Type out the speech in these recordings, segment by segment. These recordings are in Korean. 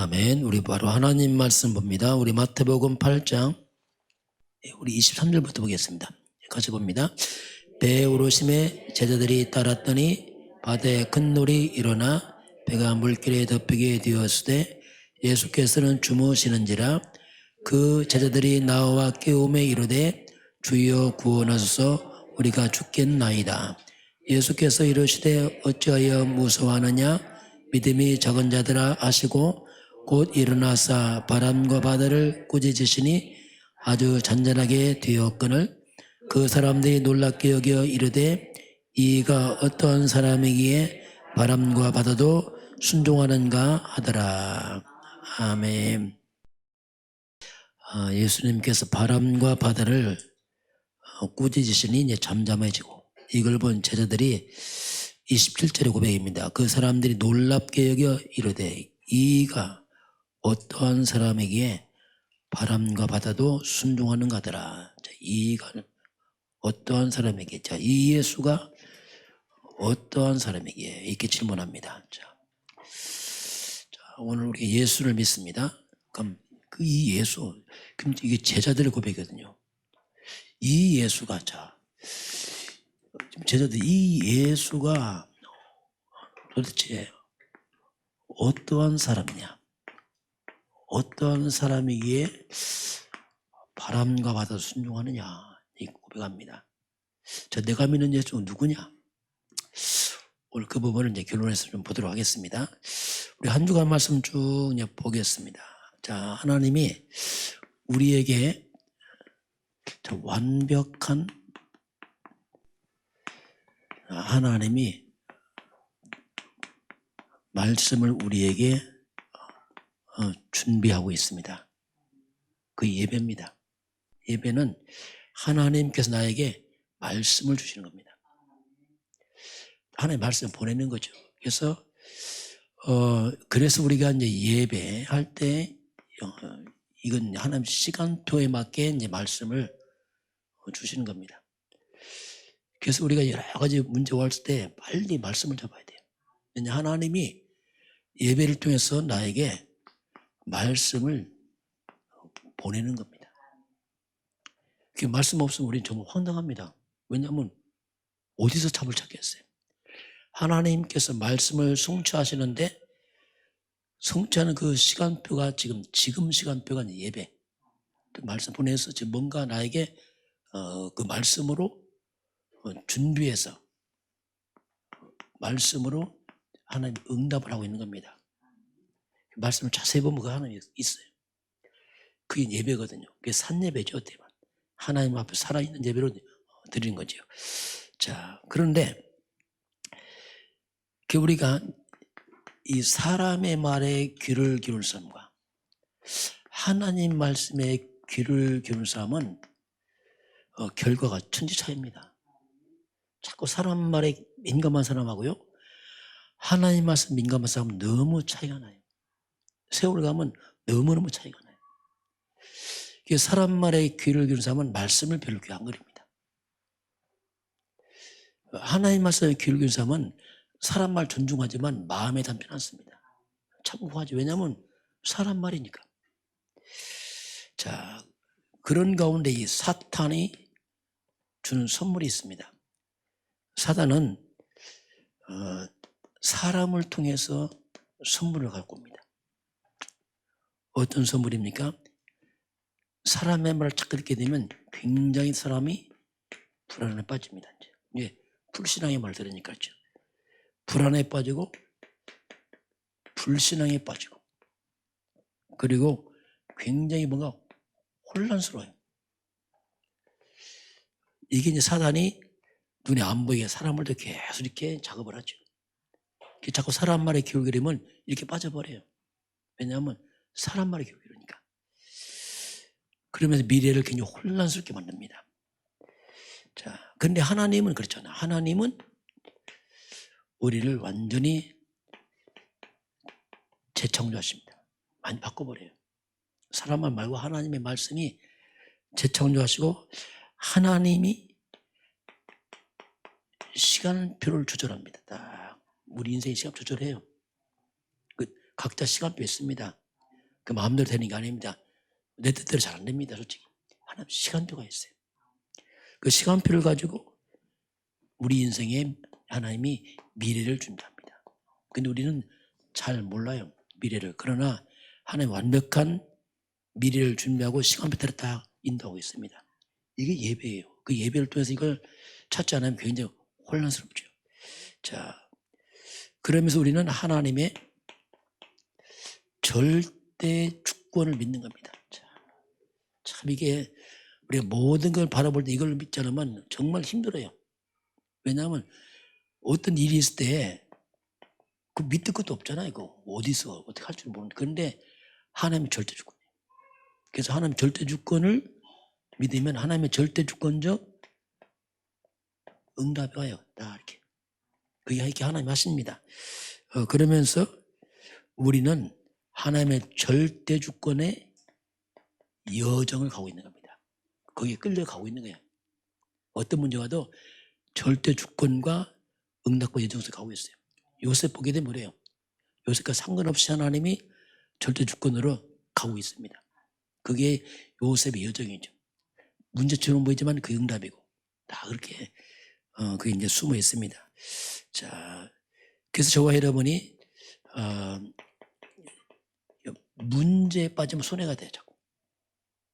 아멘. 우리 바로 하나님 말씀 봅니다. 우리 마태복음 8장 우리 23절부터 보겠습니다. 같이 봅니다. 배에 오르심에 제자들이 따랐더니 바다에 큰 놀이 일어나 배가 물길에 덮이게 되었으되 예수께서는 주무시는지라. 그 제자들이 나와 깨우매 이르되 주여 구원하소서, 우리가 죽겠나이다. 예수께서 이르시되 어찌하여 무서워하느냐, 믿음이 적은 자들아 하시고 곧 일어나사 바람과 바다를 꾸짖으시니 아주 잔잔하게 되었거늘 그 사람들이 놀랍게 여겨 이르되 이가 어떠한 사람이기에 바람과 바다도 순종하는가 하더라. 아멘. 예수님께서 바람과 바다를 꾸짖으시니 이제 잠잠해지고, 이걸 본 제자들이 27절의 고백입니다. 그 사람들이 놀랍게 여겨 이르되 이가 어떠한 사람에게 바람과 바다도 순종하는가 하더라. 이가 어떠한 사람에게, 이 예수가 어떠한 사람에게, 이렇게 질문합니다. 오늘 우리가 예수를 믿습니다. 그럼 이 예수, 그럼 이게 제자들의 고백이거든요. 이 예수가, 제자들, 이 예수가 도대체 어떠한 사람이냐, 어떠한 사람이기에 바람과 바다 순종하느냐, 이 고백합니다. 내가 믿는 예수는 누구냐? 오늘 그 부분을 이제 결론해서 좀 보도록 하겠습니다. 우리 한 주간 말씀 쭉 이제 보겠습니다. 하나님이 우리에게 완벽한, 하나님이 말씀을 우리에게 준비하고 있습니다. 그 예배입니다. 예배는 하나님께서 나에게 말씀을 주시는 겁니다. 하나님 말씀을 보내는 거죠. 그래서 우리가 이제 예배할 때 이건 하나님 시간표에 맞게 이제 말씀을 주시는 겁니다. 그래서 우리가 여러 가지 문제가 왔을 때 빨리 말씀을 잡아야 돼요. 왜냐하면 하나님이 예배를 통해서 나에게 말씀을 보내는 겁니다. 그 말씀 없으면 우리는 정말 황당합니다. 왜냐하면 어디서 답을 찾겠어요? 하나님께서 말씀을 성취하시는데, 성취하는 그 시간표가 지금 시간표가 예배. 그 말씀 보내서 지금 뭔가 나에게 그 말씀으로 준비해서 말씀으로 하나님 응답을 하고 있는 겁니다. 말씀을 자세히 보면 그 하나님이 있어요. 그게 예배거든요. 그게 산예배죠. 하나님 앞에 살아있는 예배로 드리는 거죠. 그런데 우리가 이 사람의 말에 귀를 기울인 사람과 하나님 말씀에 귀를 기울인 사람은 결과가 천지 차이입니다. 자꾸 사람 말에 민감한 사람하고요, 하나님 말씀 민감한 사람은 너무 차이가 나요. 세월 가면 너무너무 차이가 나요. 사람 말에 귀를 기울인 사람은 말씀을 별로 귀 안 그립니다. 하나님 말씀에 귀를 기울인 사람은 사람 말 존중하지만 마음에 담지 않습니다. 참고하지. 왜냐하면 사람 말이니까. 그런 가운데 이 사탄이 주는 선물이 있습니다. 사탄은 사람을 통해서 선물을 갖고 옵니다. 어떤 선물입니까? 사람의 말을 자꾸 듣게 되면 굉장히 사람이 불안에 빠집니다. 이제 불신앙의 말 들으니까 그렇죠. 불안에 빠지고 불신앙에 빠지고, 그리고 굉장히 뭔가 혼란스러워요. 이게 이제 사단이 눈에 안 보이게 사람을 계속 이렇게 작업을 하죠. 자꾸 사람 말에 귀를 기울이면 이렇게 빠져버려요. 왜냐하면 사람 말에 귀를 기울이니까. 그러면서 미래를 굉장히 혼란스럽게 만듭니다. 그런데 하나님은 그렇잖아요. 하나님은 우리를 완전히 재창조하십니다. 많이 바꿔버려요. 사람 말 말고 하나님의 말씀이 재창조하시고, 하나님이 시간표를 조절합니다. 우리 인생의 시간 조절해요. 각자 시간표 있습니다. 그 마음대로 되는 게 아닙니다. 내 뜻대로 잘 안 됩니다. 솔직히. 하나님 시간표가 있어요. 그 시간표를 가지고 우리 인생에 하나님이 미래를 준답니다. 근데 우리는 잘 몰라요. 미래를. 그러나 하나님 완벽한 미래를 준비하고 시간표를 딱 인도하고 있습니다. 이게 예배예요. 그 예배를 통해서 이걸 찾지 않으면 굉장히 혼란스럽죠. 자, 그러면서 우리는 하나님의 절대 주권을 믿는 겁니다. 참 이게 우리가 모든 걸 바라볼 때 이걸 믿지 않으면 정말 힘들어요. 왜냐하면 어떤 일이 있을 때 그 믿을 것도 없잖아요. 이거 어디서 어떻게 할 줄 모르는데. 그런데 하나님의 절대 주권이에요. 그래서 하나님의 절대 주권을 믿으면 하나님의 절대 주권적 응답이 와요. 다 이렇게. 그게 이렇게 하나님 하십니다. 그러면서 우리는 하나님의 절대 주권의 여정을 가고 있는 겁니다. 거기에 끌려가고 있는 거예요. 어떤 문제가 도 절대 주권과 응답과 여정에서 가고 있어요. 요셉 보게 되면 그래요. 요셉과 상관없이 하나님이 절대 주권으로 가고 있습니다. 그게 요셉의 여정이죠. 문제처럼 보이지만 그 응답이고 다 그렇게 그게 이제 숨어 있습니다. 자, 그래서 저와 여러분이 문제에 빠지면 손해가 돼요. 자꾸.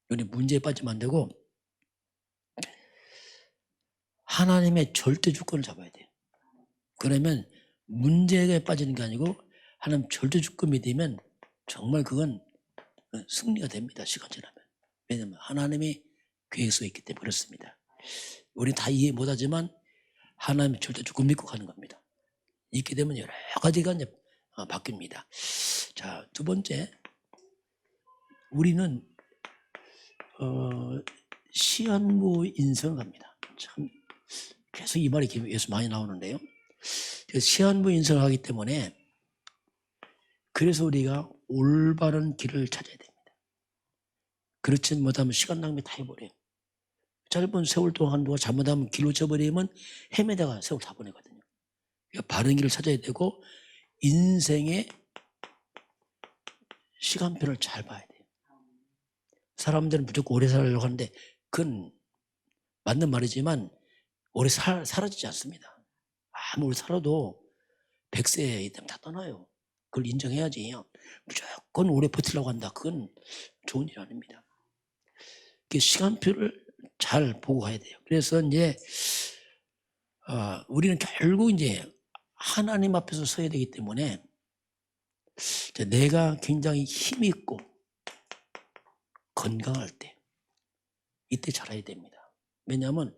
우리 문제에 빠지면 안 되고 하나님의 절대 주권을 잡아야 돼요. 그러면 문제에 빠지는 게 아니고 하나님 절대 주권 믿으면 정말 그건 승리가 됩니다. 시간 지나면. 왜냐하면 하나님이 계획 속에 있기 때문에 그렇습니다. 우리는 다 이해 못하지만 하나님의 절대 주권 믿고 가는 겁니다. 있게 되면 여러 가지가 이제 바뀝니다. 자, 두 번째, 우리는 시한부 인생을 갑니다. 참 계속 이 말이 계속 많이 나오는데요. 시한부 인생을 하기 때문에 그래서 우리가 올바른 길을 찾아야 됩니다. 그렇지 못하면 시간 낭비 다 해버려요. 짧은 세월 동안 누가 잘못하면 길로 져버리면 헤매다가 세월 다 보내거든요. 그러니까 바른 길을 찾아야 되고 인생의 시간표를 잘 봐야 돼요. 사람들은 무조건 오래 살려고 하는데 그건 맞는 말이지만 오래 사라지지 않습니다. 아무리 살아도 100세 되면 다 떠나요. 그걸 인정해야지. 무조건 오래 버티려고 한다. 그건 좋은 일 아닙니다. 시간표를 잘 보고 가야 돼요. 그래서 이제 우리는 결국 이제 하나님 앞에서 서야 되기 때문에 내가 굉장히 힘이 있고 건강할 때 이때 잘해야 됩니다. 왜냐하면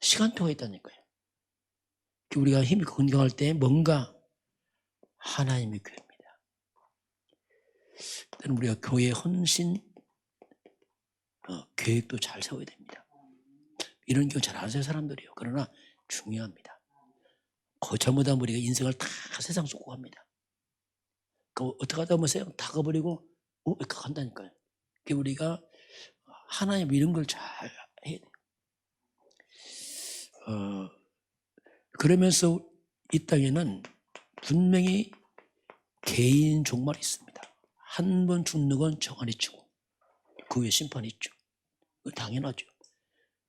시간표가 있다니까요. 우리가 힘이 건강할 때 뭔가 하나님의 교회입니다. 때는 우리가 교회 헌신 계획도 잘 세워야 됩니다. 이런 경우 잘 안 세는 사람들이요. 그러나 중요합니다. 거의 잘못하면 우리가 인생을 다 세상 쏟고 갑니다. 어떻게 하다 보면 세상 다 가버리고 이렇게 간다니까요. 우리가 하나님 이런 걸 잘 해야 돼요. 그러면서 이 땅에는 분명히 개인 종말이 있습니다. 한 번 죽는 건 정한이 치고 그 후에 심판이 있죠. 당연하죠.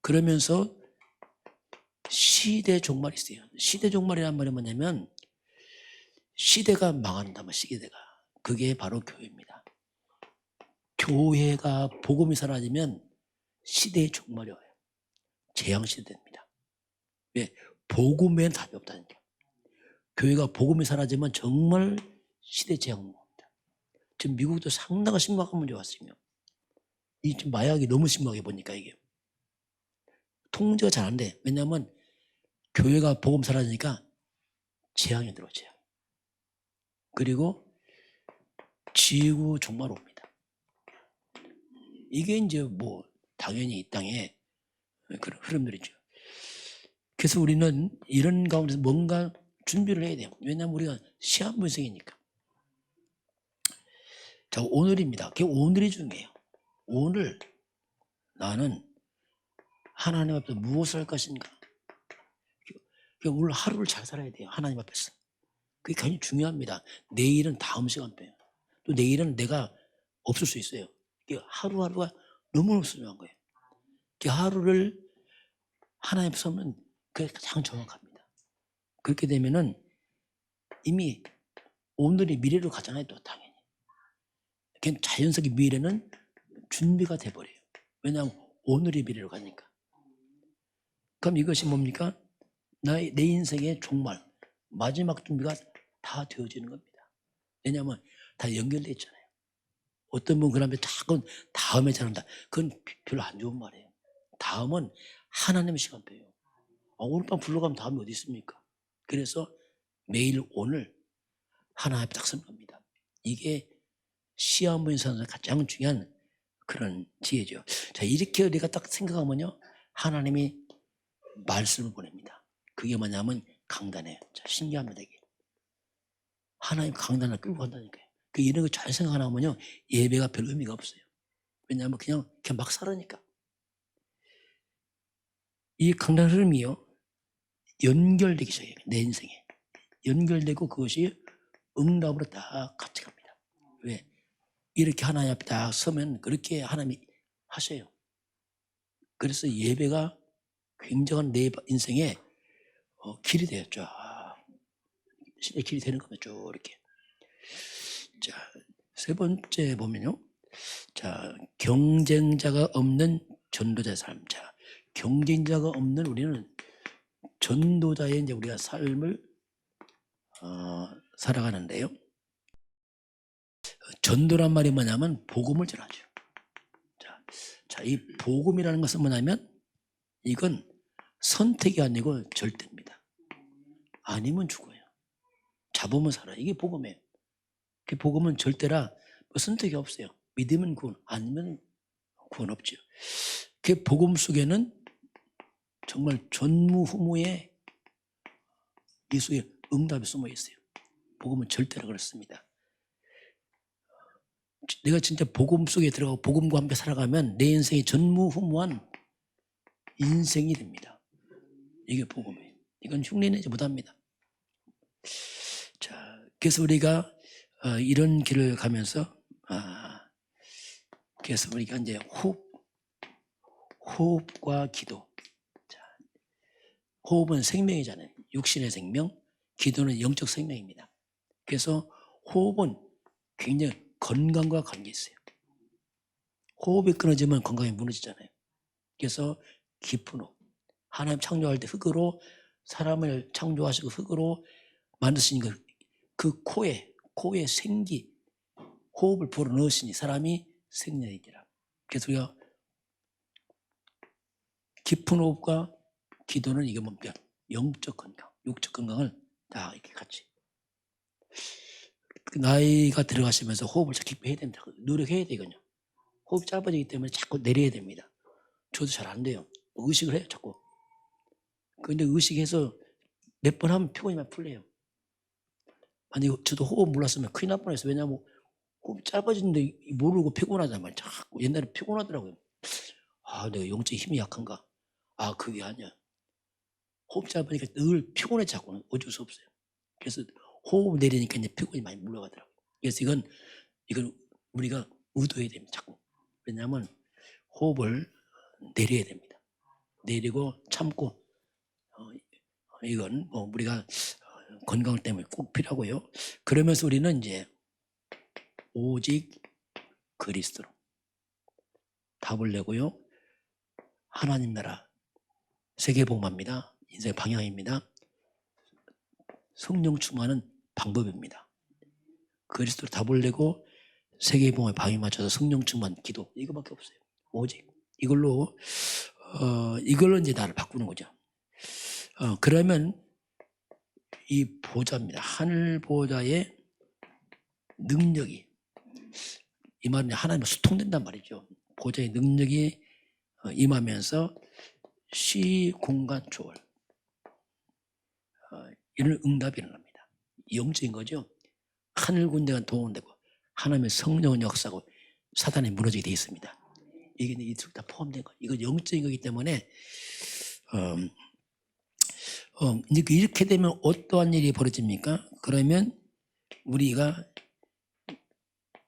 그러면서 시대 종말이 있어요. 시대 종말이란 말이 뭐냐면 시대가 망한다면 시대가 그게 바로 교회입니다. 교회가 복음이 사라지면 시대의 종말이 와요. 재앙시대입니다. 왜? 복음에는 답이 없다니까. 교회가 복음이 사라지면 정말 시대 재앙 옵니다. 지금 미국도 상당히 심각한 문제가 왔으며 이 지금 마약이 너무 심하게 보니까 이게 통제가 잘 안 돼. 왜냐하면 교회가 복음 사라지니까 재앙이 들어요. 재앙. 그리고 지구 종말 옵니다. 이게 이제 뭐 당연히 이 땅에 그런 흐름들이죠. 그래서 우리는 이런 가운데서 뭔가 준비를 해야 돼요. 왜냐하면 우리가 시한부 인생이니까. 자, 오늘입니다. 그게 오늘이 중요해요. 오늘 나는 하나님 앞에서 무엇을 할 것인가. 오늘 하루를 잘 살아야 돼요. 하나님 앞에서. 그게 굉장히 중요합니다. 내일은 다음 시간표예요. 또 내일은 내가 없을 수 있어요. 하루하루가 너무 소중한 거예요. 하루를 하나님 앞에 서면 그게 가장 정확합니다. 그렇게 되면은 이미 오늘의 미래로 가잖아요. 또 당연히. 자연스럽게 미래는 준비가 돼버려요. 왜냐하면 오늘의 미래로 가니까. 그럼 이것이 뭡니까? 내 인생의 종말, 마지막 준비가 다 되어지는 겁니다. 왜냐하면 다 연결되어 있잖아요. 어떤 분 그러면 자꾸 다음에 잘한다. 그건 별로 안 좋은 말이에요. 다음은 하나님의 시간표예요. 오늘 밤 불러가면 다음에 어디 있습니까? 그래서 매일 오늘 하나 앞에 딱 서는 겁니다. 이게 시험 인생에서 가장 중요한 그런 지혜죠. 자, 이렇게 우리가 딱 생각하면요, 하나님이 말씀을 보냅니다. 그게 뭐냐면 강단이에요. 자, 신기합니다. 이게 하나님 강단을 끌고 간다니까요. 이런 거 잘 생각하면요, 예배가 별 의미가 없어요. 왜냐하면 그냥 막 살으니까. 이 강단 흐름이요, 연결되기 시작해요. 내 인생에 연결되고 그것이 응답으로 딱 같이 갑니다. 왜? 이렇게 하나님 앞에 딱 서면 그렇게 하나님이 하셔요. 그래서 예배가 굉장한 내 인생에 길이 돼요. 쫙 신의 길이 되는 겁니다. 쭉 이렇게. 자, 세 번째 보면요, 자, 경쟁자가 없는 전도자의 삶. 자, 경쟁자가 없는 우리는 전도자의 이제 우리가 삶을 살아가는데요. 전도란 말이 뭐냐면 복음을 전하죠. 자, 이 복음이라는 것은 뭐냐면 이건 선택이 아니고 절대입니다. 아니면 죽어요. 잡으면 살아요. 이게 복음이에요. 그 복음은 절대라 뭐 선택이 없어요. 믿으면 구원, 아니면 구원 없죠. 그 복음 속에는 정말 전무후무의 예수의 응답이 숨어 있어요. 복음은 절대라 그렇습니다. 내가 진짜 복음 속에 들어가고 복음과 함께 살아가면 내 인생이 전무후무한 인생이 됩니다. 이게 복음이에요. 이건 흉내내지 못합니다. 자, 그래서 우리가 이런 길을 가면서 그래서 우리가 이제 호흡과 기도. 자, 호흡은 생명이잖아요. 육신의 생명, 기도는 영적 생명입니다. 그래서 호흡은 굉장히 건강과 관계 있어요. 호흡이 끊어지면 건강이 무너지잖아요. 그래서 깊은 호흡. 하나님 창조할 때 흙으로 사람을 창조하시고 흙으로 만드신 그 코에 생기, 호흡을 불어넣으시니 사람이 생명이니라. 그래서 우리가 깊은 호흡과 기도는 이게 뭡니까? 영적 건강, 육적 건강을 다 이렇게 같이. 나이가 들어가시면서 호흡을 깊게 해야 됩니다. 노력해야 되거든요. 호흡이 짧아지기 때문에 자꾸 내려야 됩니다. 저도 잘 안 돼요. 의식을 해요, 자꾸. 근데 의식해서 몇 번 하면 피곤이 많이 풀려요. 아니, 저도 호흡 몰랐으면 큰일 날 뻔했어요. 왜냐하면 호흡이 짧아지는데 모르고 피곤하단 말이에요. 자꾸 옛날에 피곤하더라고요. 내가 영적 힘이 약한가? 그게 아니야. 호흡 짧으니까 늘 피곤해 자꾸. 어쩔 수 없어요. 그래서 호흡 내리니까 이제 피곤이 많이 물러가더라고요. 그래서 이건 우리가 의도해야 됩니다. 자꾸. 왜냐하면 호흡을 내려야 됩니다. 내리고 참고. 이건 우리가 건강 때문에 꼭 필요하고요. 그러면서 우리는 이제 오직 그리스도로 답을 내고요. 하나님 나라 세계복음화입니다. 인생의 방향입니다. 성령 충만은 방법입니다. 그리스도로 답을 내고 세계복음의 방향에 맞춰서 성령 충만 기도, 이거밖에 없어요. 오직 이걸로 이제 나를 바꾸는 거죠. 그러면 이 보좌입니다. 하늘 보좌의 능력이, 이 말은 하나님과 소통된단 말이죠. 보좌의 능력이 임하면서 시, 공간, 초월, 이런 응답이 일어납니다. 영적인 거죠. 하늘 군대가 동원되고 하나님의 성령은 역사하고 사단이 무너지게 되어 있습니다. 이게 이들 다 포함된 거. 이거 영적인 거기 때문에 이렇게 되면 어떠한 일이 벌어집니까? 그러면 우리가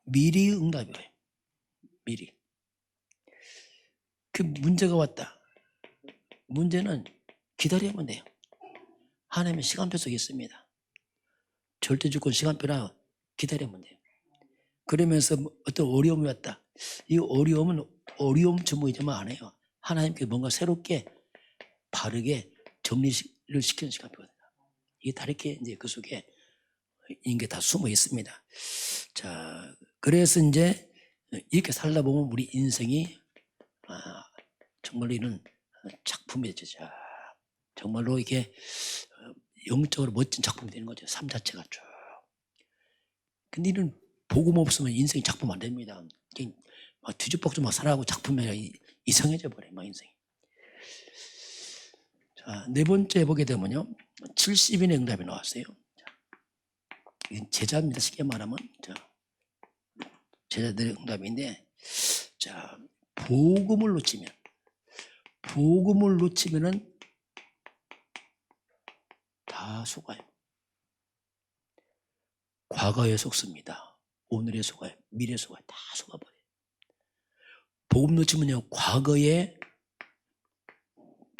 미리 응답이에요. 미리. 그 문제가 왔다. 문제는 기다리면 돼요. 하나님의 시간표 속에 있습니다. 절대주권 시간표라 기다리면 돼요. 그러면서 어떤 어려움이 왔다. 이 어려움은 어려움 전부이지만 안 해요. 하나님께 뭔가 새롭게 바르게 정리를 시키는 시간표거든요. 이게 다르게 이제 그 속에 이게 다 숨어 있습니다. 자, 그래서 이제 이렇게 살다 보면 우리 인생이 정말로 이런 작품이 되죠. 정말로 이게 영적으로 멋진 작품이 되는 거죠. 삶 자체가 쭉. 근데 이런 복음 없으면 인생이 작품 안 됩니다. 막 뒤죽박죽 막 살아가고 작품이 이상해져 버려요. 막 인생이. 자, 네 번째 보게 되면요. 70인의 응답이 나왔어요. 제자입니다. 쉽게 말하면. 자, 제자들의 응답인데, 자, 복음을 놓치면은 다 속아요. 과거에 속습니다. 오늘에 속아요. 미래에 속아요. 다 속아버려요. 복음 놓치면요, 과거에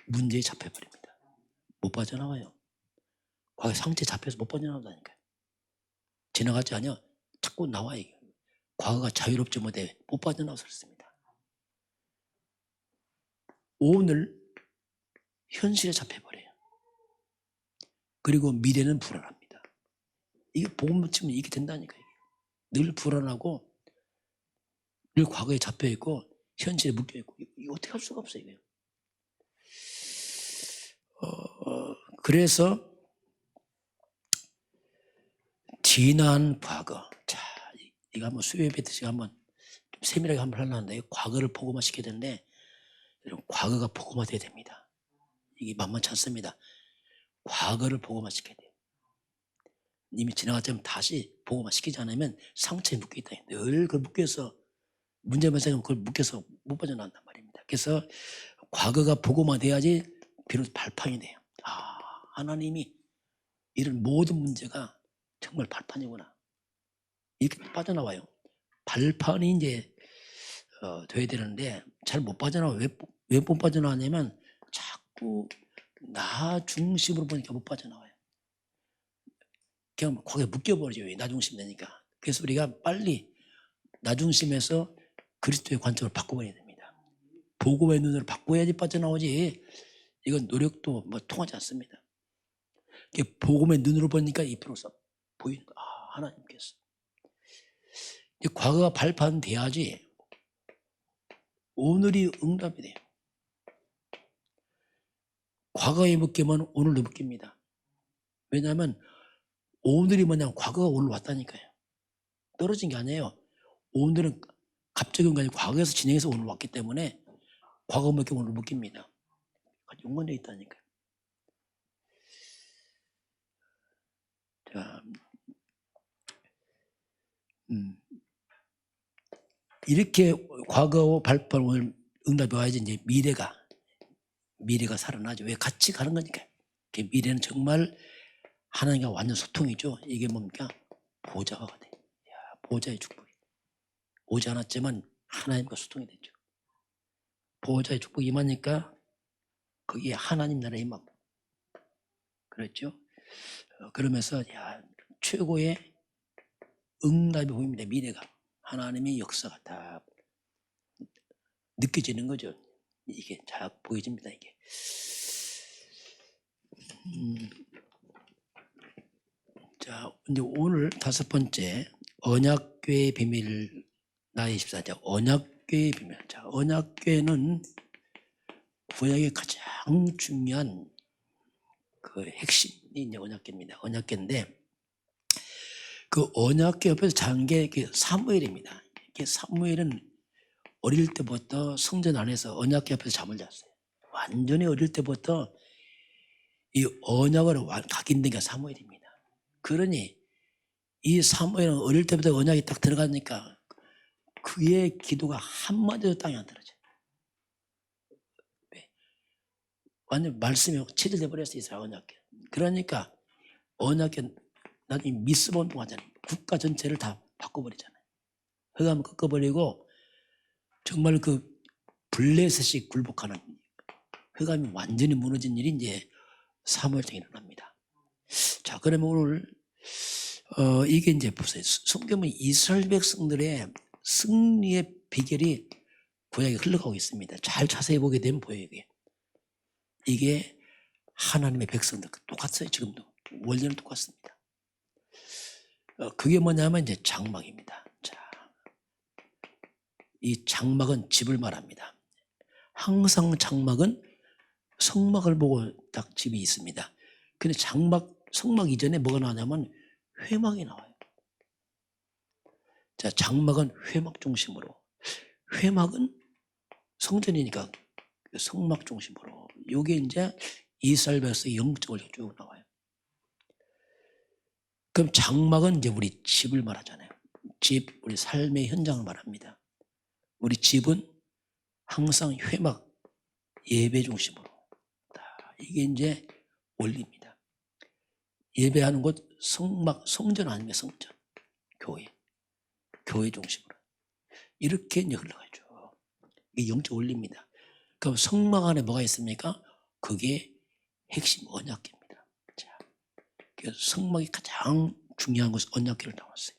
문제에 잡혀버립니다. 못 빠져나와요. 과거 상처에 잡혀서 못 빠져나온다니까요. 지나가지 않아요. 자꾸 나와요. 과거가 자유롭지 못해 못 빠져나와서 그렇습니다. 오늘 현실에 잡혀버려요. 그리고 미래는 불안합니다. 이게 복음 놓치면 이게 된다니까요. 늘 불안하고 늘 과거에 잡혀있고 현실에 묶여있고 이거 어떻게 할 수가 없어요. 이거. 그래서 지난 과거, 자, 이거 한번 수요일 때 한번 좀 세밀하게 한번 하려는데 과거를 복음화 시켜야 되는데 여러분 과거가 복음화 돼야 됩니다. 이게 만만치 않습니다. 과거를 복음화 시켜야 돼요. 이미 지나갔지만 다시 복음화 시키지 않으면 상처에 묶여있다. 늘 그걸 묶여서 문제만 생기면 그걸 묶여서 못 빠져나간단 말입니다. 그래서 과거가 복음화 돼야지 비로소 발판이 돼요. 하나님이 이런 모든 문제가 정말 발판이구나. 이렇게 빠져나와요. 발판이 이제 돼야 되는데 잘 못 빠져나와요. 왜 못 빠져나왔냐면 자꾸 나 중심으로 보니까 못 빠져나와요. 그냥 거기에 묶여버리죠. 나 중심 되니까. 그래서 우리가 빨리 나 중심에서 그리스도의 관점을 바꿔버려야 됩니다. 복음의 눈으로 바꿔야지 빠져나오지. 이건 노력도 뭐 통하지 않습니다. 복음의 눈으로 보니까 이 비로소 보이는 거. 하나님께서. 과거가 발판돼야지 오늘이 응답이 돼요. 과거에 묶이면 오늘도 묶입니다. 왜냐하면 오늘이 뭐냐면 과거가 오늘 왔다니까요. 떨어진 게 아니에요. 오늘은 갑자기 온 게 아니고 과거에서 진행해서 오늘 왔기 때문에 과거 묶이면 오늘 묶입니다. 연관되어 있다니까요. 자, 이렇게 과거와 발판 오늘 응답이 와야지 이제 미래가 살아나죠. 왜 같이 가는 거니까요. 미래는 정말 하나님과 완전 소통이죠. 이게 뭡니까? 보좌가 돼요. 보좌의 축복이 오지 않았지만 하나님과 소통이 됐죠. 보좌의 축복이 임하니까 거기에 하나님 나라의 임하고 그렇죠. 그러면서 최고의 응답이 보입니다. 미래가 하나님의 역사가 다 느껴지는 거죠. 이게 잘 보여집니다. 이게. 자, 이제 오늘 다섯 번째 언약궤의 비밀 나의 14장 언약궤의 비밀. 자, 언약궤는 구약의 가장 중요한 그 핵심이 이제 언약궤입니다. 언약궤인데 그 언약궤 옆에서 자는 게 사무엘입니다. 사무엘은 어릴 때부터 성전 안에서 언약궤 옆에서 잠을 잤어요. 완전히 어릴 때부터 이 언약으로 각인된 게 사무엘입니다. 그러니 이 사무엘은 어릴 때부터 언약이 딱 들어가니까 그의 기도가 한마디도 땅에 안 떨어져요. 완전 말씀이 체질돼 버렸어요. 이스라엘 언약궤. 그러니까 언약궤 나중에 미스본 동안잖아요. 국가 전체를 다 바꿔버리잖아요. 흑암을 꺾어버리고 정말 그 블레셋이 굴복하는 흑암이 완전히 무너진 일이 이제 사무엘장에 일어납니다. 자, 그러면 오늘 이게 이제 보세요. 성경은 이스라엘 백성들의 승리의 비결이 구약에 흘러가고 있습니다. 잘 자세히 보게 되면 보여요. 이게 하나님의 백성들 똑같아요. 지금도 원리는 똑같습니다. 그게 뭐냐면 이제 장막입니다. 자, 이 장막은 집을 말합니다. 항상 장막은 성막을 보고 딱 집이 있습니다. 근데 성막 이전에 뭐가 나오냐면 회막이 나와요. 자, 장막은 회막 중심으로, 회막은 성전이니까 성막 중심으로, 요게 이제 이스라엘 백성의 영적으로 쭉 나와요. 그럼 장막은 이제 우리 집을 말하잖아요. 집, 우리 삶의 현장을 말합니다. 우리 집은 항상 회막, 예배 중심으로. 이게 이제 원리입니다. 예배하는 곳 성막, 성전 아닙니까? 성전, 교회 중심으로. 이렇게 이제 흘러가죠. 이게 영적 원리입니다. 그럼 성막 안에 뭐가 있습니까? 그게 핵심 언약궤입니다. 자, 그래서 성막이 가장 중요한 것은 언약궤를 나왔어요.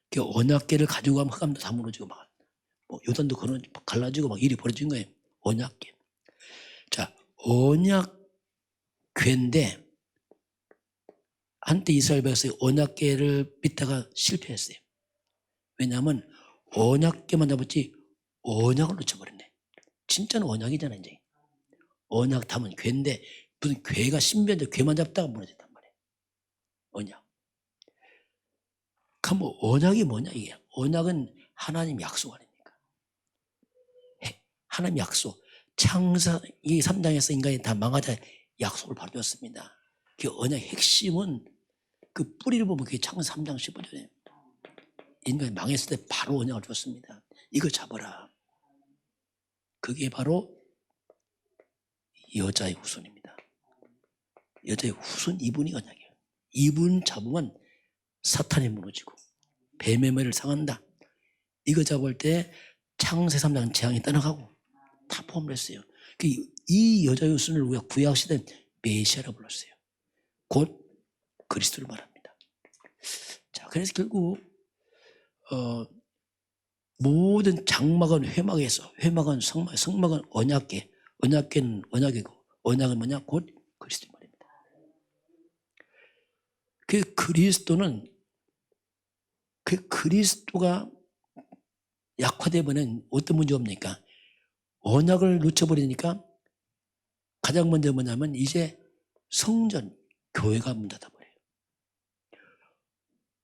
그 언약궤를 가지고 가면 흑암도 다 무너지고 막 요단도 갈라지고 막 일이 벌어진 거예요. 언약궤. 자, 언약궤인데 한때 이스라엘 백성이 언약궤를 믿다가 실패했어요. 왜냐하면 언약궤만 잡았지 언약을 놓쳐버렸네. 진짜는 언약이잖아요. 이제 언약 담은 궤인데 무슨 궤가 신비한데 궤만 잡다가 무너졌단 말이에요. 언약. 그럼 언약이 뭐냐 이게? 언약은 하나님 약속 아닙니까? 하나님 약속. 창세기 3장에서 인간이 다 망하자 약속을 받았습니다. 그 언약의 핵심은 그 뿌리를 보면 그게 창세기 3장 15절에 인간이 망했을 때 바로 언약을 줬습니다. 이거 잡아라. 그게 바로 여자의 후손입니다. 여자의 후손 이분이 언약이에요. 이분 잡으면 사탄이 무너지고 뱀의 머리를 상한다. 이거 잡을 때 창세 3장 재앙이 떠나가고 다 포함을 했어요. 이 여자의 후손을 우리가 구약시대 메시아라고 불렀어요. 곧 그리스도를 말합니다. 자, 그래서 결국 모든 장막은 회막에서, 회막은 성막, 성막은 언약궤, 언약궤는 언약이고 언약은 뭐냐? 곧 그리스도 말입니다. 그 그리스도는 그 그리스도가 약화되면 어떤 문제가 옵니까? 언약을 놓쳐버리니까 가장 먼저 뭐냐면 이제 성전, 교회가 문 닫아버려요.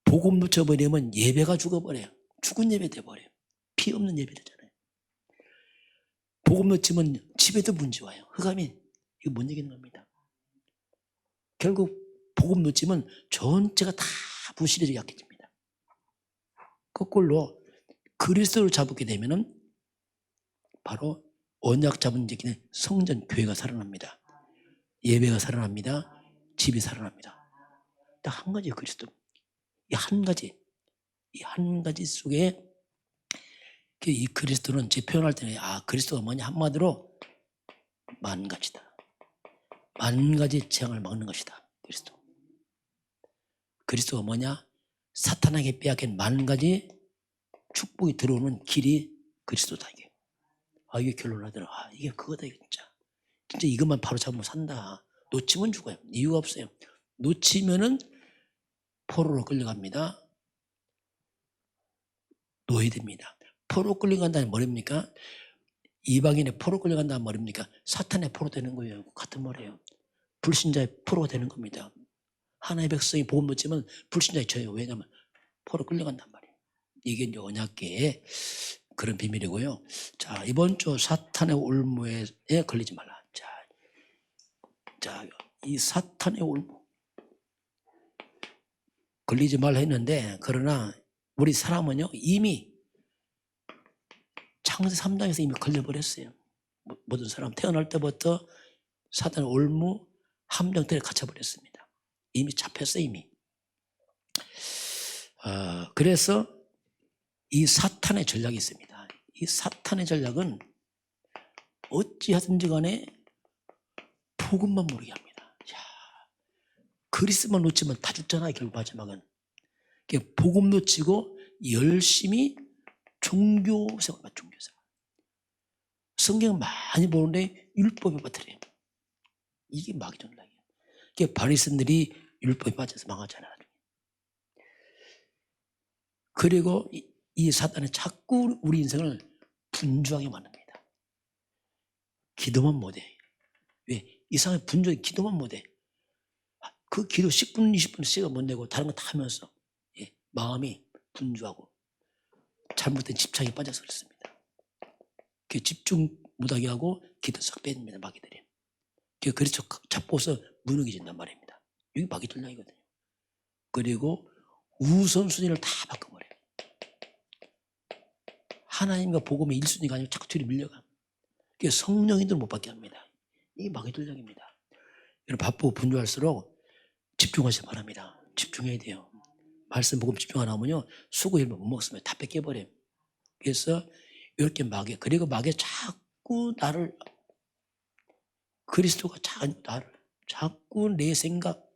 복음 놓쳐버리면 예배가 죽어버려요. 죽은 예배 돼버려요. 피 없는 예배 되잖아요. 복음 놓치면 집에도 문제 와요. 흑암이. 이거 뭔 얘기는 겁니다. 결국 복음 놓치면 전체가 다 부실해지고 약해집니다. 거꾸로 그리스도를 잡게 되면은 바로 언약 잡은 자기는 성전, 교회가 살아납니다. 예배가 살아납니다. 집이 살아납니다. 딱 한 가지예요, 그리스도. 이 한 가지 속에 이 그리스도는 제 표현할 때는 그리스도가 뭐냐? 한마디로 만 가지다. 만 가지 재앙을 막는 것이다. 그리스도가 뭐냐? 사탄에게 빼앗긴 만 가지 축복이 들어오는 길이 그리스도다. 이게 결론을 하더라. 이게 그거다. 진짜 이것만 바로 잡으면 산다. 놓치면 죽어요. 이유가 없어요. 놓치면은 포로로 끌려갑니다. 노예됩니다. 포로 끌려간다는 뭐랍니까? 이방인의 포로 끌려간다는 말입니까? 사탄의 포로 되는 거예요. 같은 말이에요. 불신자의 포로가 되는 겁니다. 하나님의 백성이 복음 놓치면 불신자에 져요. 왜냐하면 포로 끌려간단 말이에요. 이게 이제 언약궤의 그런 비밀이고요. 자, 이번 주 사탄의 올무에 걸리지 말라. 자, 이 사탄의 올무 걸리지 말라 했는데, 그러나 우리 사람은요 이미 창세 3장에서 이미 걸려버렸어요. 모든 사람 태어날 때부터 사탄의 올무 함정들에 갇혀버렸습니다. 이미 잡혔어요. 이미. 그래서 이 사탄의 전략이 있습니다. 이 사탄의 전략은 어찌하든지 간에 복음만 모르게 합니다. 야, 그리스만 놓치면 다 죽잖아요. 결국 마지막은. 복음 놓치고 열심히 종교생활. 성경 많이 보는데 율법에 빠뜨려요. 이게 마귀 전략이에요. 바리새인들이 율법에 빠져서 망하잖아요. 그리고 이 사탄은 자꾸 우리 인생을 분주하게 만듭니다. 기도만 못해. 왜? 이상하게 분주하게 기도만 못해. 그 기도 10분, 20분 시간 못 내고 다른 거 다 하면서 마음이 분주하고 잘못된 집착에 빠져서 그렇습니다. 집중 못하게 하고 기도 싹 뺍니다. 마귀들이. 그래서 잡고서 무너져진단 말입니다. 이게 마귀 전략이거든요. 그리고 우선순위를 다 바꿔버려요. 하나님과 복음의 1순위가 아니고 자꾸 뒤로 밀려가. 성령인들 못 받게 합니다. 이게 마귀 전략입니다. 여러분 바쁘고 분주할수록 집중하시기 바랍니다. 집중해야 돼요. 말씀 복음 집중 안 하면요 수고 일만 못 먹습니다. 다 뺏겨버려요. 그래서 이렇게 마귀, 그리고 마귀 자꾸 나를, 그리스도가 나를 자꾸 내 생각,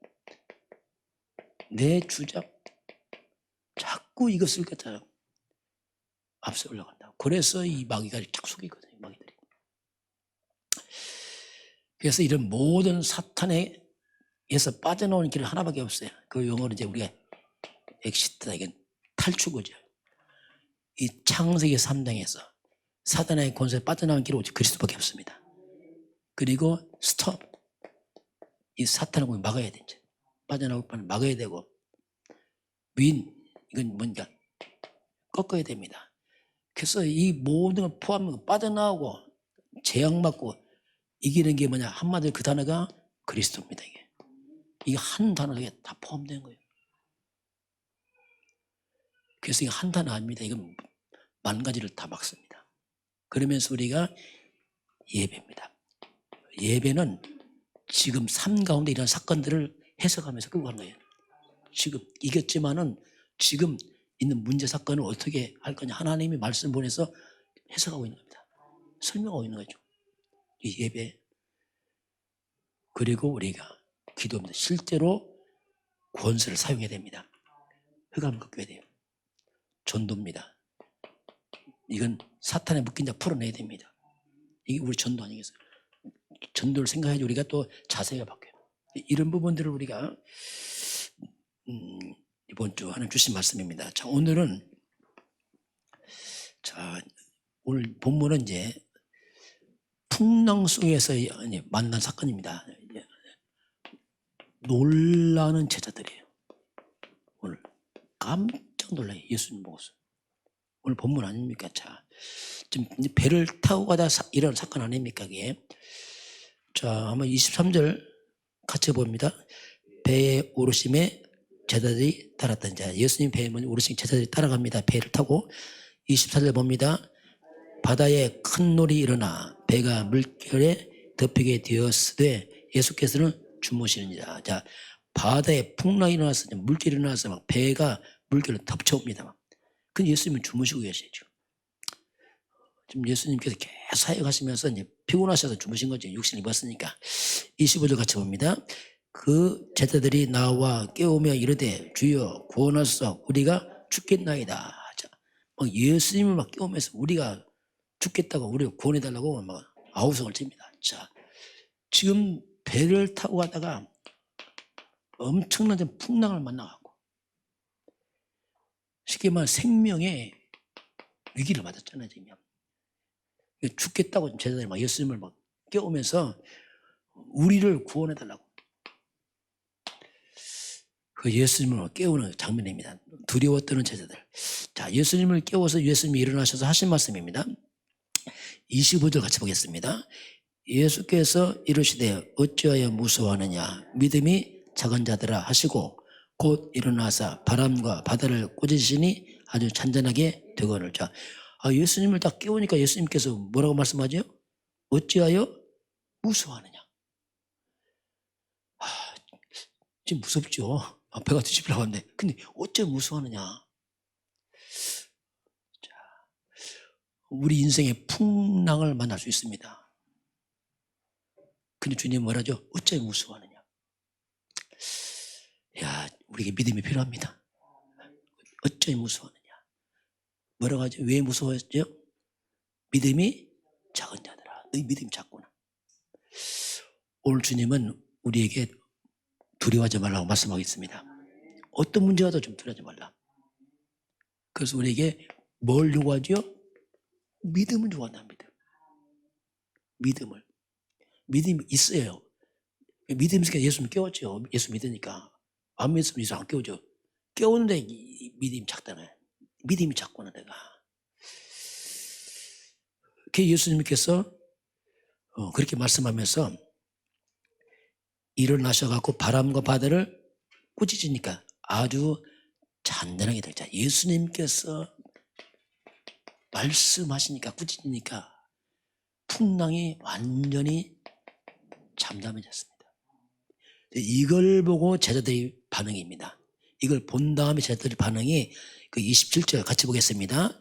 내 주장, 자꾸 이것을 갖다가 앞서 올라간다. 그래서 이 마귀가 자꾸 속이거든요. 마귀들이. 그래서 이런 모든 사탄에서 빠져나오는 길은 하나밖에 없어요. 그 용어로 이제 우리가 엑시트다, 이건 탈출구죠. 이 창세기 3장에서 사탄의 권세에 빠져나오는 길은 오직 그리스도밖에 없습니다. 그리고 스톱. 이 사탄을 막아야 되죠. 빠져나올 뻔 막아야 되고, 윈, 이건 뭔가 꺾어야 됩니다. 그래서 이 모든 걸 포함하고 빠져나오고 재앙받고 이기는 게 뭐냐? 한마디로 그 단어가 그리스도입니다. 이게 한 단어에 다 포함된 거예요. 그래서 이게 한 단어 아닙니다. 이건 만 가지를 다 막습니다. 그러면서 우리가 예배입니다. 예배는 지금 삶 가운데 이런 사건들을 해석하면서 끌고 가는 거예요. 지금 이겼지만은 지금 있는 문제 사건을 어떻게 할 거냐. 하나님이 말씀 보내서 해석하고 있는 겁니다. 설명하고 있는 거죠. 이 예배. 그리고 우리가 기도입니다. 실제로 권세를 사용해야 됩니다. 흑암을 꺾여야 돼요. 전도입니다. 이건 사탄에 묶인 자 풀어내야 됩니다. 이게 우리 전도 아니겠어요? 전도를 생각해야지 우리가 또 자세가 바뀌어요. 이런 부분들을 우리가 이번 주 하나님 주신 말씀입니다. 자, 오늘은 오늘 본문은 이제 풍랑 속에서 만난 사건입니다. 놀라는 제자들이에요. 오늘 깜짝 놀라요. 예수님 보고서. 오늘 본문 아닙니까? 자, 지금 배를 타고 가다 이런 사건 아닙니까? 이게. 자, 한번 23절 같이 봅니다. 배에 오르심에 제자들이 따랐다. 자, 예수님 배에 오르신 제자들이 따라갑니다. 배를 타고. 24절 봅니다. 바다에 큰 놀이 일어나 배가 물결에 덮이게 되었으되 예수께서는 주무시느니라. 자, 바다에 풍랑이 일어나서 물결이 일어나서 막 배가 물결로 덮쳐옵니다. 근데 예수님은 주무시고 계시죠. 지금 예수님께서 계속 사역하시면서 이제 피곤하셔서 주무신 거죠. 육신을 입었으니까. 25절 같이 봅니다. 그 제자들이 나와 깨우며 이르되 주여 구원하소서 우리가 죽겠나이다. 자, 막 예수님을 막 깨우면서 우리가 죽겠다고 우리가 구원해달라고 막 아우성을 칩니다. 자, 지금 배를 타고 가다가 엄청난 풍랑을 만나갖고 쉽게 말해 생명의 위기를 맞았잖아요. 지금. 죽겠다고 제자들이 막 예수님을 막 깨우면서 우리를 구원해달라고. 그 예수님을 깨우는 장면입니다. 두려워 떠는 제자들. 자, 예수님을 깨워서 예수님이 일어나셔서 하신 말씀입니다. 25절 같이 보겠습니다. 예수께서 이르시되 어찌하여 무서워하느냐 믿음이 작은 자들아 하시고 곧 일어나사 바람과 바다를 꾸짖으시니 아주 잔잔하게 되거늘. 자, 예수님을 딱 깨우니까 예수님께서 뭐라고 말씀하죠? 어찌하여 무서워하느냐. 지금 무섭죠. 배가 뒤집히려고 하는데 근데 어째 무서워하느냐. 자, 우리 인생의 풍랑을 만날 수 있습니다. 근데 주님 뭐라죠? 어째 무서워하느냐? 야, 우리에게 믿음이 필요합니다. 어째 무서워하느냐? 뭐라고 하죠? 왜 무서워했죠? 믿음이 작은 자들아. 너희 믿음이 작구나. 오늘 주님은 우리에게 두려워하지 말라고 말씀하겠습니다. 어떤 문제가 더 좀 두려워하지 말라. 그래서 우리에게 뭘 요구하죠? 믿음을 요구한다. 믿음을. 믿음이 있어요. 믿음이 있으니까 예수님 깨웠죠. 예수 믿으니까. 안 믿으면 예수 안 깨우죠. 깨우는데 믿음이 작다네. 믿음이 작구나 내가. 예수님께서 그렇게 말씀하면서 일어나셔갖고 바람과 바다를 꾸짖으니까 아주 잔잔하게 들자. 예수님께서 말씀하시니까 꾸짖으니까 풍랑이 완전히 잠잠해졌습니다. 이걸 보고 제자들의 반응입니다. 이걸 본 다음에 제자들의 반응이 그 27절 같이 보겠습니다.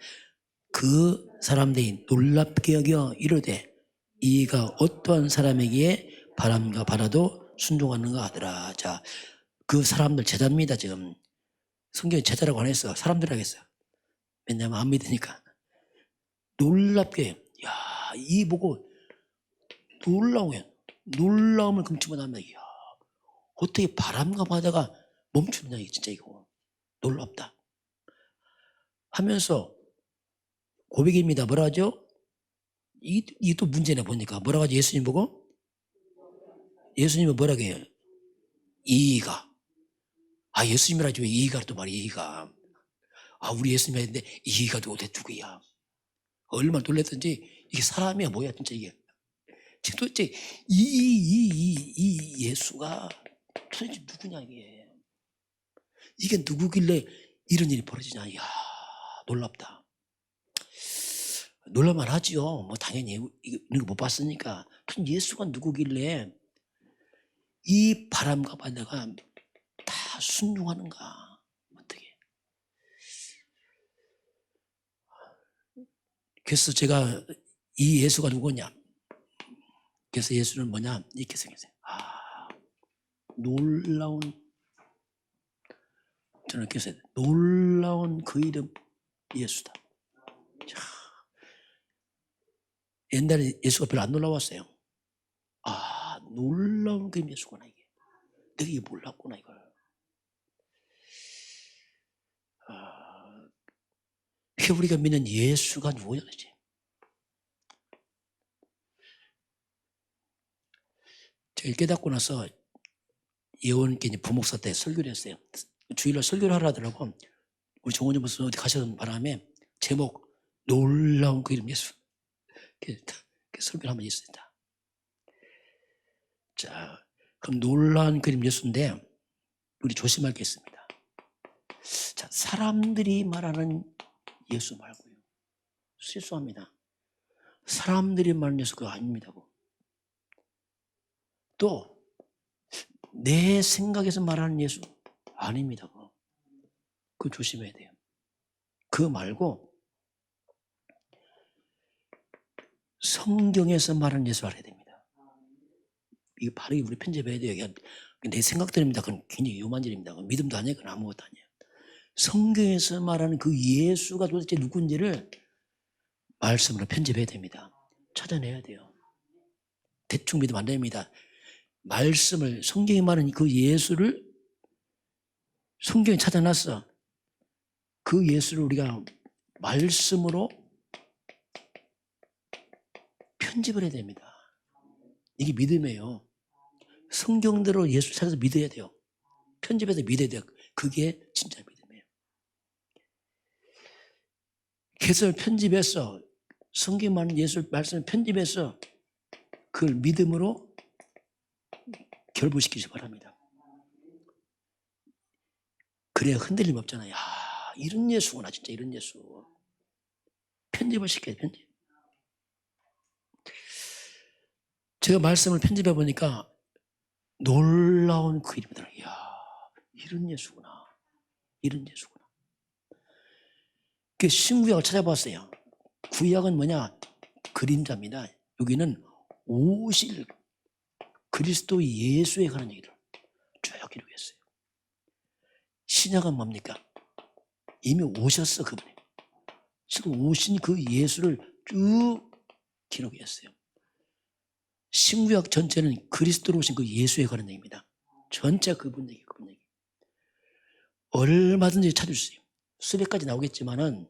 그 사람들이 놀랍게 여겨 이르되 이가 어떠한 사람에게 바람과 바다도 순종하는가 하더라. 자, 그 사람들 제자입니다. 지금 성경에 제자라고 안 했어. 사람들이라고 했어요. 왜냐하면 안 믿으니까. 놀랍게, 야, 이 보고 놀라움을 금치 못합니다. 야, 어떻게 바람과 바다가 멈추느냐, 이게 진짜 이거. 놀랍다. 하면서 고백입니다. 뭐라 하죠? 이게 또 문제네 보니까. 뭐라고 하죠? 예수님 보고? 예수님은 뭐라고 해요? 이가. 예수님이라죠. 이가 또 말이야, 이가. 우리 예수님이 했는데 이가 누구야? 얼마나 놀랐던지 이게 사람이야 뭐야 진짜 이게. 지금 도대체 이 예수가 도대체 누구냐 이게. 이게 누구길래 이런 일이 벌어지냐. 이야, 놀랍다. 놀랄만 하지요. 뭐 당연히 이거 못 봤으니까. 예수가 누구길래 이 바람과 바다가 다 순종하는가. 어떻게. 그래서 제가 이 예수가 누구냐. 그래서 예수는 뭐냐 이렇게 생겼어요. 놀라운, 저는 그래서 놀라운 그 이름 예수다. 자, 옛날에 예수가 별로 안 놀라웠어요. 놀라운 그 이름 예수구나 이게. 내가 이게 몰랐구나 이걸. 우리가 믿는 예수가 누구냐 그러지. 제가 깨닫고 나서 예원께 부목사 때 설교를 했어요. 주일날 설교를 하라 하더라고. 우리 정원이 무슨 어디 가시던 바람에 제목 놀라운 그 이름 예수. 설교를 한번 했습니다. 자, 그럼 놀라운 그 이름 예수인데 우리 조심할 게 있습니다. 자, 사람들이 말하는 예수 말고요. 실수합니다. 사람들이 말하는 예수 그거 아닙니다. 또 내 생각에서 말하는 예수 아닙니다. 그거 조심해야 돼요. 그거 말고 성경에서 말하는 예수 알아야 됩니다. 이거 바로 우리 편집해야 돼요. 내 생각들입니다. 그건 굉장히 위험한 일입니다. 믿음도 아니에요. 그건 아무것도 아니에요. 성경에서 말하는 그 예수가 도대체 누군지를 말씀으로 편집해야 됩니다. 찾아내야 돼요. 대충 믿으면 안 됩니다. 말씀을, 성경에 말하는 그 예수를 성경에 찾아놨어. 그 예수를 우리가 말씀으로 편집을 해야 됩니다. 이게 믿음이에요. 성경대로 예수 찾아서 믿어야 돼요. 편집해서 믿어야 돼요. 그게 진짜 믿음이에요. 그래서 편집해서 성경에 말하는 예수 말씀을 편집해서 그걸 믿음으로 결부시키시 바랍니다. 그래야 흔들림 없잖아요. 이런 예수구나 진짜 이런 예수. 편집을 시켜야 돼. 편집. 제가 말씀을 편집해 보니까 놀라운 그 이름이더라. 이런 예수구나. 이런 예수구나. 그 신구약을 찾아봤어요. 구약은 뭐냐? 그림자입니다. 여기는 오실 그리스도 예수에 관한 얘기를 쭉 기록했어요. 신약은 뭡니까? 이미 오셨어, 그분이. 지금 오신 그 예수를 쭉 기록했어요. 신구약 전체는 그리스도로 오신 그 예수에 관한 얘기입니다. 전체 그분 얘기, 그분 얘기. 얼마든지 찾을 수 있어요. 수백 가지 나오겠지만은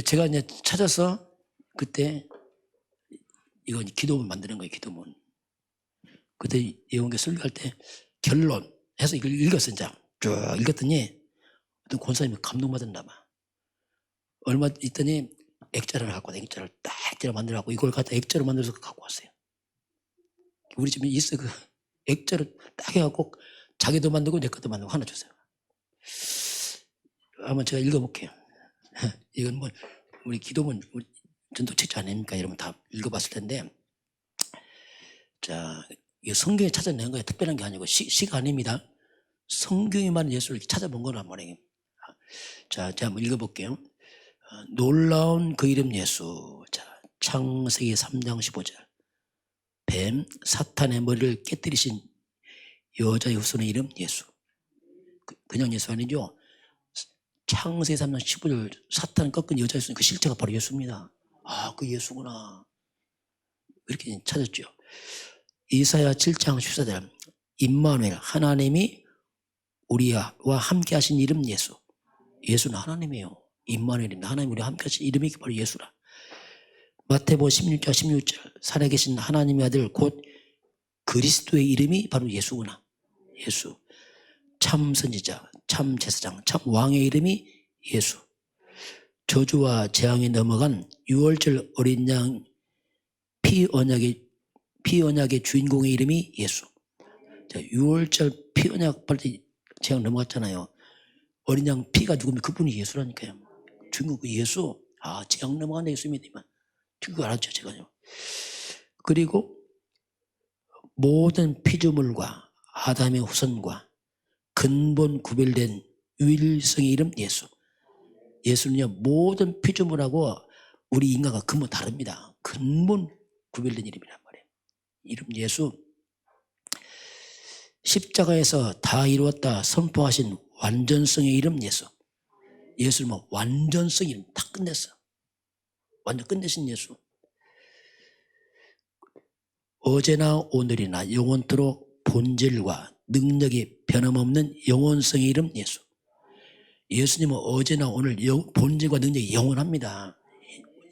제가 이제 찾아서 그때 이건 기도문 만드는 거예요, 기도문. 그때 예원계 설교할 때 결론 해서 이걸 읽었어요. 이제 쭉 읽었더니 어떤 권사님이 감동받았나 봐. 얼마 있더니 액자를 갖고 왔어요. 액자를 딱 액자로 만들어갖고 이걸 갖다 액자로 만들어서 갖고 왔어요. 우리 집에 있어. 그 액자를 딱 해갖고 자기도 만들고 내 것도 만들고 하나 줬어요. 한번 제가 읽어볼게요. 이건 뭐 우리 기도문 우리 전도책자 아닙니까? 여러분 다 읽어봤을 텐데, 자, 이 성경에 찾아낸 거예요. 특별한 게 아니고 시가 아닙니다. 성경이 말하는 예수를 찾아본 거란 말이에요. 자, 제가 한번 읽어볼게요. 놀라운 그 이름 예수. 자, 창세기 3장 15절. 뱀 사탄의 머리를 깨뜨리신 여자의 후손의 이름 예수. 그냥 예수 아니죠. 창세기 3장 15절 사탄 꺾은 여자의 후손, 그 실체가 바로 예수입니다. 아, 그 예수구나. 이렇게 찾았죠. 이사야 7장 14절. 임마누엘, 하나님이 우리와 함께 하신 이름 예수. 예수는 하나님이에요. 임마누엘입니다. 하나님 우리와 함께 하신 이름이 바로 예수라. 마태복음 16장 16절. 살아계신 하나님의 아들 곧 그리스도의 이름이 바로 예수구나. 예수. 참 선지자, 참 제사장, 참 왕의 이름이 예수. 저주와 재앙이 넘어간 6월절 어린 양 피 언약의 주인공의 이름이 예수. 자, 6월절 피 언약 빨리 재앙 넘어갔잖아요. 어린 양 피가 누구면 그분이 예수라니까요. 주인공 그 예수. 아, 재앙 넘어간 예수입니다. 그거 알았죠, 제가요. 그리고 모든 피조물과 아담의 후손과 근본 구별된 유일성의 이름 예수. 예수는요, 모든 피조물하고 우리 인간과 근본 다릅니다. 근본 구별된 이름이란 말이에요. 이름 예수. 십자가에서 다 이루었다 선포하신 완전성의 이름 예수. 예수는 뭐 완전성의 이름 다 끝냈어. 완전 끝내신 예수. 어제나 오늘이나 영원토록 본질과 능력이 변함없는 영원성의 이름 예수. 예수님은 어제나 오늘 본질과 능력이 영원합니다.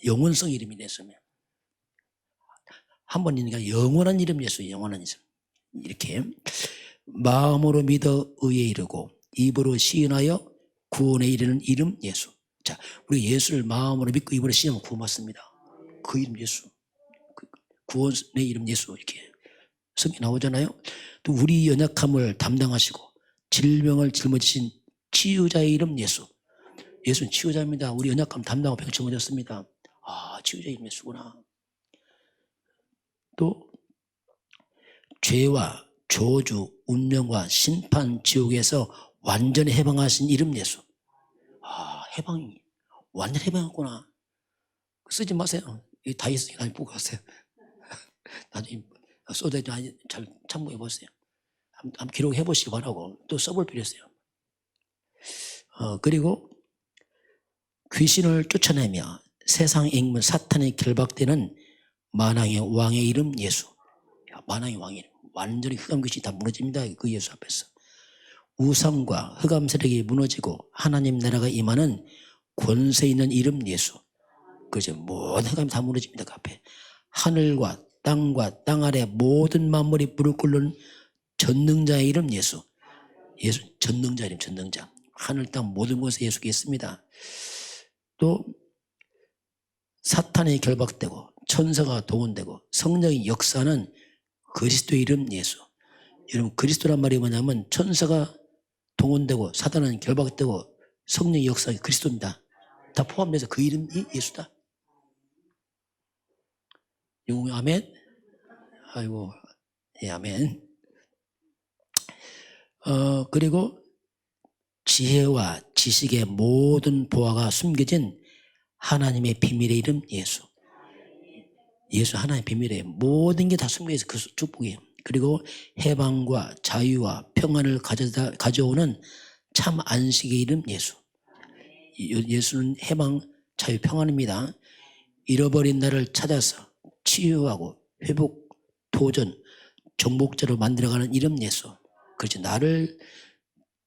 영원성의 이름이 예수면 한 번 있으니까 영원한 이름 예수. 영원한 이름. 이렇게 마음으로 믿어 의에 이르고 입으로 시인하여 구원에 이르는 이름 예수. 자, 우리 예수를 마음으로 믿고 입으로 시인하면 구원 받습니다. 그 이름 예수. 구원의 이름 예수. 이렇게 성경 나오잖아요. 또 우리 연약함을 담당하시고 질병을 짊어지신 치유자의 이름 예수. 예수는 치유자입니다. 우리 연약함 담당하고 병 짊어졌습니다. 아, 치유자의 이름 예수구나. 또 죄와 저주, 운명과 심판, 지옥에서 완전히 해방하신 이름 예수. 아, 해방이 완전 해방했구나. 쓰지 마세요. 여기 다 있으니까 나중에 보고 가세요. 나중에 쏟아져 잘 참고해 보세요. 한번 기록해 보시기 바라고. 또 써볼 필요 있어요. 그리고 귀신을 쫓아내며 세상 앵문 사탄에 결박되는 만왕의 왕의 이름 예수. 만왕의 왕의 이름. 완전히 흑암 귀신이 다 무너집니다. 그 예수 앞에서. 우상과 흑암 세력이 무너지고 하나님 나라가 임하는 권세 있는 이름 예수. 그죠? 모든 흑암이 다 무너집니다. 그 앞에. 하늘과 땅과 땅 아래 모든 만물이 무릎 꿇는 전능자의 이름 예수. 예수 전능자 이름 전능자. 하늘 땅 모든 곳에 예수가 있습니다. 또 사탄이 결박되고 천사가 동원되고 성령이 역사하는 그리스도의 이름 예수. 여러분 그리스도란 말이 뭐냐면 천사가 동원되고 사탄은 결박되고 성령이 역사하는 그리스도입니다. 다 포함돼서 그 이름이 예수다. 영웅 아멘. 아이고 예 아멘. 그리고 지혜와 지식의 모든 보화가 숨겨진 하나님의 비밀의 이름 예수. 예수 하나의 비밀이에요. 모든 게 다 숨겨있어. 그 축복이에요. 그리고 해방과 자유와 평안을 가져오는 참 안식의 이름 예수. 예수는 해방, 자유, 평안입니다. 잃어버린 나를 찾아서 치유하고 회복, 도전, 정복자로 만들어가는 이름 예수. 그렇지. 나를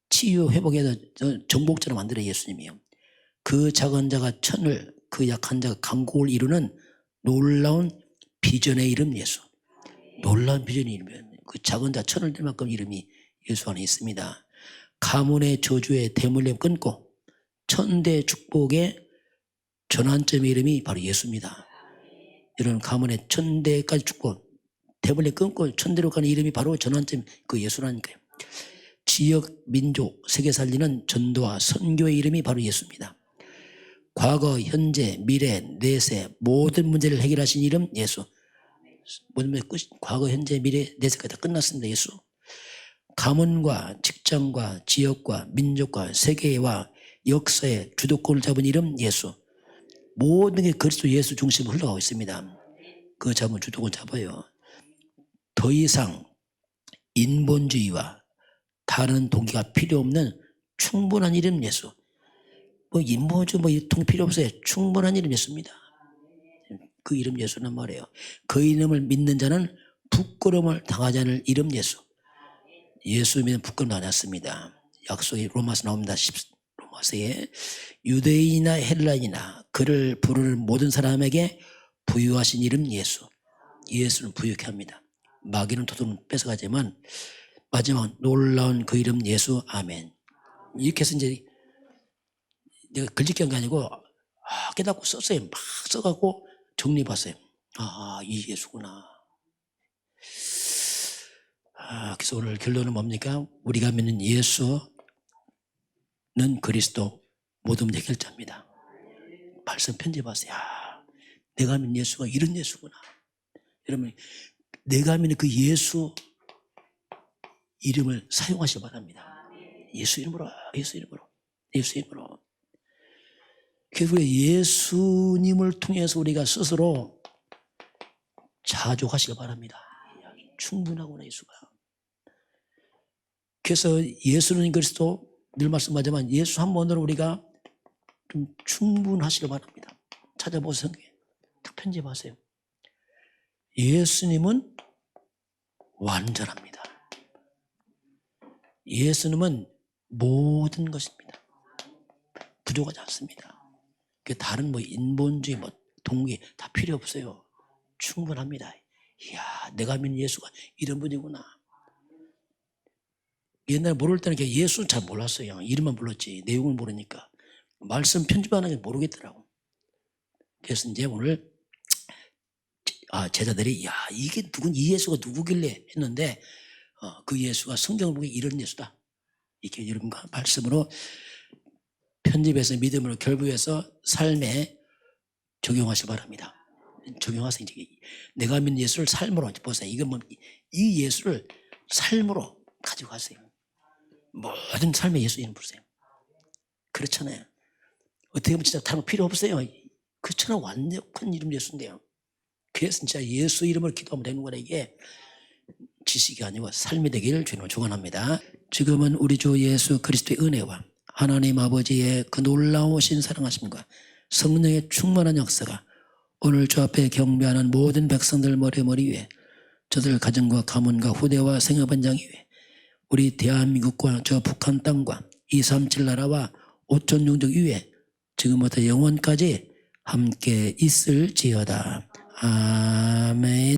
치유, 회복해서 정복자로 만들어 예수님이에요. 그 작은 자가 천을, 그 약한 자가 강국을 이루는 놀라운 비전의 이름 예수. 놀라운 비전의 이름이에요. 그 작은 자 천을 들 만큼 이름이 예수 안에 있습니다. 가문의 저주의 대물림 끊고 천대 축복의 전환점의 이름이 바로 예수입니다. 이런 가문의 천대까지 축복, 대물림 끊고 천대로 가는 이름이 바로 전환점, 그 예수라니까요. 지역, 민족, 세계 살리는 전도와 선교의 이름이 바로 예수입니다. 과거, 현재, 미래, 내세 모든 문제를 해결하신 이름 예수. 모든 문제 끝. 과거, 현재, 미래, 내세까지 다 끝났습니다. 예수. 가문과 직장과 지역과 민족과 세계와 역사의 주도권을 잡은 이름 예수. 모든 게 그리스도 예수 중심으로 흘러가고 있습니다. 그 잡은 주도권 잡아요. 더 이상 인본주의와 다른 동기가 필요 없는 충분한 이름 예수. 뭐 인본주의 뭐 통 필요 없어요. 충분한 이름 예수입니다. 그 이름 예수란 말이에요. 그 이름을 믿는 자는 부끄러움을 당하지 않을 이름 예수. 예수 믿는 부끄러움 하지 않습니다. 약속이 로마서 나옵니다. 로마서에 유대인이나 헬라인이나 그를 부르는 모든 사람에게 부유하신 이름 예수. 예수는 부유케 합니다. 마귀는 도둑은 뺏어가지만 마지막 놀라운 그 이름 예수. 아멘. 이렇게 해서 이제 내가 글짓기 한 게 아니고 깨닫고 썼어요. 막 써갖고 정리해봤어요. 이 예수구나. 그래서 오늘 결론은 뭡니까? 우리가 믿는 예수는 그리스도 모든 문제 해결자입니다. 말씀 편집하세요. 내가 믿는 예수가 이런 예수구나. 여러분, 내가 믿는 그 예수 이름을 사용하시기 바랍니다. 예수 이름으로, 예수 이름으로, 예수 이름으로. 그래서 예수님을 통해서 우리가 스스로 자족하시기 바랍니다. 충분하구나 예수가. 그래서 예수는 그리스도 늘 말씀하지만 예수 한 번으로 우리가 좀 충분하시기 바랍니다. 찾아보세요. 딱 편집하세요. 예수님은 완전합니다. 예수님은 모든 것입니다. 부족하지 않습니다. 다른 뭐 인본주의 뭐 동기 다 필요 없어요. 충분합니다. 이야, 내가 믿는 예수가 이런 분이구나. 옛날에 모를 때는 예수는 잘 몰랐어요. 이름만 불렀지 내용을 모르니까 말씀 편집하는 게 모르겠더라고. 그래서 이제 오늘 제자들이 이게 이 예수가 누구길래 했는데 그 예수가 성경을 보기 이런 예수다. 이렇게 여러분과 말씀으로 편집해서 믿음으로 결부해서 삶에 적용하시기 바랍니다. 적용하세요. 이제 내가 믿는 예수를 삶으로 보세요. 이건 뭐 이 예수를 삶으로 가지고 가세요. 모든 삶의 예수 이름 부르세요. 그렇잖아요. 어떻게 보면 진짜 다른 거 필요 없어요. 그렇잖아요. 완벽한 이름 예수인데요. 그래서 진짜 예수 이름을 기도하면 되는 거라. 이게 지식이 아니고 삶이 되기를 주님을 축원합니다. 지금은 우리 주 예수 그리스도의 은혜와 하나님 아버지의 그 놀라우신 사랑하심과 성령의 충만한 역사가 오늘 주 앞에 경배하는 모든 백성들 머리 위에 저들 가정과 가문과 후대와 생애번장 위에 우리 대한민국과 저 북한 땅과 237 나라와 5천 종족 위에 지금부터 영원까지 함께 있을지어다. 아멘.